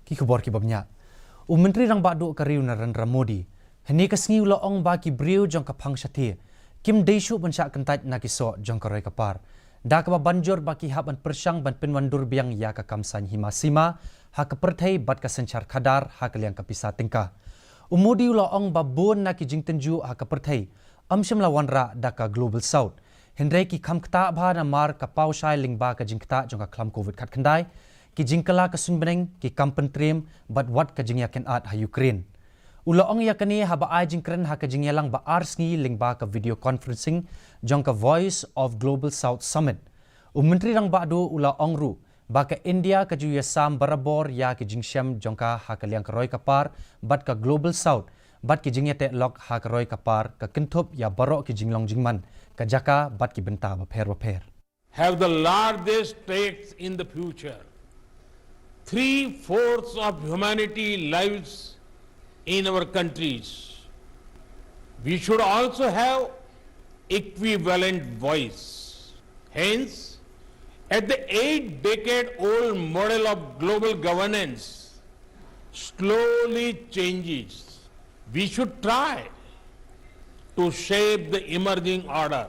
ki khubor ki babnya Menteri rang badu kariu Narendra Modi heni kasngi ula ong ba ki Briew Jong ka Phang Shathie kim deishu ban sha Kyntait na ki so Jong ka roi ka par da ka banjor ba ki hab an persang ban penwandur biang ya ka kamsan himasima ha ka perthai bat ka sanchar khadar ha ka liang ka pisa tingka Modi ula ong ba bon na ki jingtenju ha ka perthai amsham la wanra da ka Global South Hendrai ki khamkta bha na mar ka paushai lingba ka jingkta Jong ka khlam COVID khat khandai ki jingkala ka sunbeneng ki kampen trim bat wat ka jingya ken at ha Ukraine ula ong yakani ha ba ai jingkren ha ka jingya lang ba arsngi lingba ka video conferencing Jong ka Voice of Global South Summit Menteri rang ba do ula ong ru ba ka India ka ju yasam barabor ya ki jingsham Jong ka ha ka liang ka roi ka par bat ka Global South bat ki jingya te lok ha ka roi ka par ka kinthop ya baro ki jinglong jingman ka jaka bat ki benta ba pher have the largest stakes in the future. 3/4 of humanity lives in our countries. We should also have equivalent voice. Hence, at the 8-decade-old model of global governance slowly changes, we should try to shape the emerging order